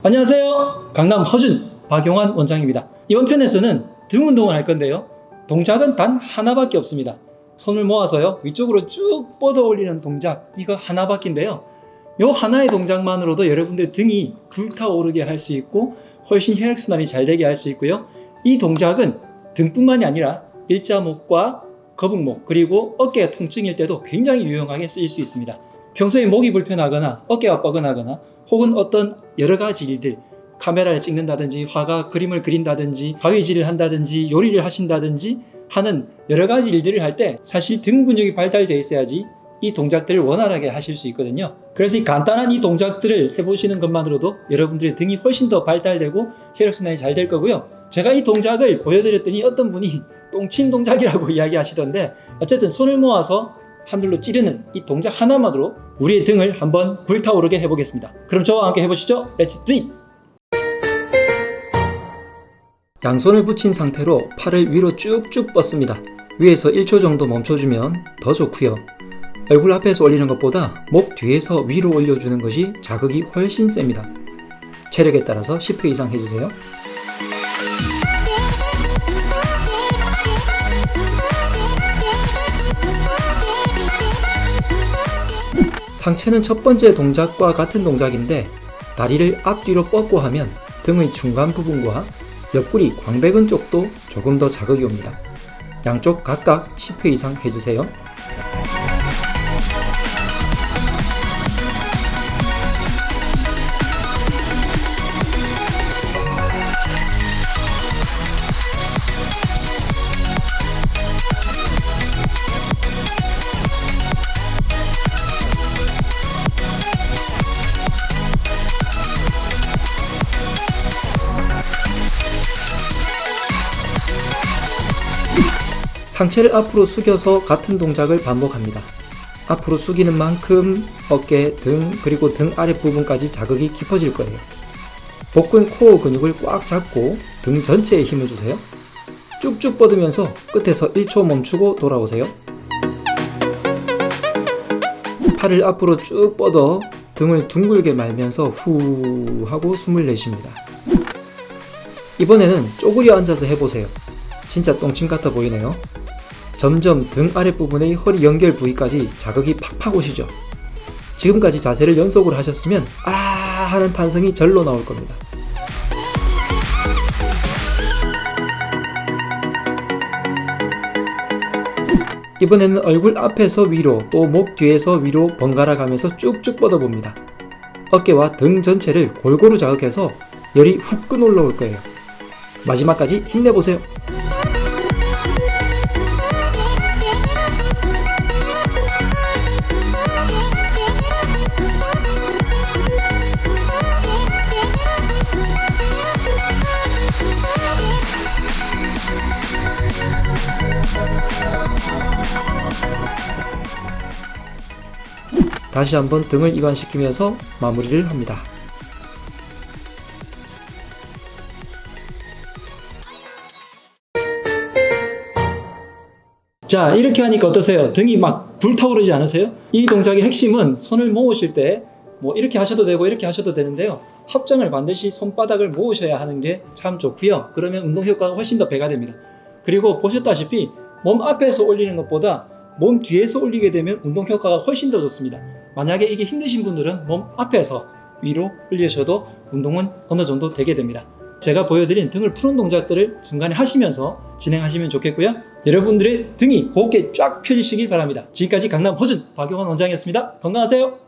안녕하세요. 강남 허준 박용환 원장입니다. 이번 편에서는 등 운동을 할 건데요. 동작은 단 하나밖에 없습니다. 손을 모아서요 위쪽으로 쭉 뻗어 올리는 동작, 이거 하나밖인데요. 이 하나의 동작만으로도 여러분들 등이 불타오르게 할 수 있고 훨씬 혈액순환이 잘 되게 할 수 있고요. 이 동작은 등뿐만이 아니라 일자목과 거북목 그리고 어깨 통증일 때도 굉장히 유용하게 쓰일 수 있습니다. 평소에 목이 불편하거나 어깨가 뻐근하거나 혹은 어떤 여러 가지 일들, 카메라를 찍는다든지 화가 그림을 그린다든지 가위질을 한다든지 요리를 하신다든지 하는 여러 가지 일들을 할 때 사실 등 근육이 발달되어 있어야지 이 동작들을 원활하게 하실 수 있거든요. 그래서 이 간단한 이 동작들을 해보시는 것만으로도 여러분들의 등이 훨씬 더 발달되고 혈액순환이 잘 될 거고요. 제가 이 동작을 보여드렸더니 어떤 분이 똥침 동작이라고 이야기하시던데, 어쨌든 손을 모아서 하늘로 찌르는 이 동작 하나만으로 우리의 등을 한번 불타오르게 해보겠습니다. 그럼 저와 함께 해보시죠. Let's do it! 양손을 붙인 상태로 팔을 위로 쭉쭉 뻗습니다. 위에서 1초 정도 멈춰주면 더 좋고요. 얼굴 앞에서 올리는 것보다 목 뒤에서 위로 올려주는 것이 자극이 훨씬 셉니다. 체력에 따라서 10회 이상 해주세요. 상체는 첫 번째 동작과 같은 동작인데 다리를 앞뒤로 뻗고 하면 등의 중간 부분과 옆구리 광배근 쪽도 조금 더 자극이 옵니다. 양쪽 각각 10회 이상 해주세요. 상체를 앞으로 숙여서 같은 동작을 반복합니다. 앞으로 숙이는 만큼 어깨, 등, 그리고 등 아랫부분까지 자극이 깊어질 거예요. 복근 코어 근육을 꽉 잡고 등 전체에 힘을 주세요. 쭉쭉 뻗으면서 끝에서 1초 멈추고 돌아오세요. 팔을 앞으로 쭉 뻗어 등을 둥글게 말면서 후 하고 숨을 내쉽니다. 이번에는 쪼그려 앉아서 해보세요. 진짜 똥침 같아 보이네요. 점점 등 아랫부분의 허리 연결 부위까지 자극이 팍팍 오시죠. 지금까지 자세를 연속으로 하셨으면 아 하는 탄성이 절로 나올 겁니다. 이번에는 얼굴 앞에서 위로 또 목 뒤에서 위로 번갈아 가면서 쭉쭉 뻗어봅니다. 어깨와 등 전체를 골고루 자극해서 열이 후끈 올라올 거예요. 마지막까지 힘내보세요. 다시 한번 등을 이완시키면서 마무리를 합니다. 자, 이렇게 하니까 어떠세요? 등이 막 불타오르지 않으세요? 이 동작의 핵심은 손을 모으실 때 뭐 이렇게 하셔도 되고 이렇게 하셔도 되는데요. 합장을 반드시 손바닥을 모으셔야 하는 게 참 좋고요. 그러면 운동 효과가 훨씬 더 배가 됩니다. 그리고 보셨다시피 몸 앞에서 올리는 것보다 몸 뒤에서 올리게 되면 운동 효과가 훨씬 더 좋습니다. 만약에 이게 힘드신 분들은 몸 앞에서 위로 올리셔도 운동은 어느 정도 되게 됩니다. 제가 보여드린 등을 푸는 동작들을 중간에 하시면서 진행하시면 좋겠고요. 여러분들의 등이 곱게 쫙 펴지시길 바랍니다. 지금까지 강남 허준 박용환 원장이었습니다. 건강하세요.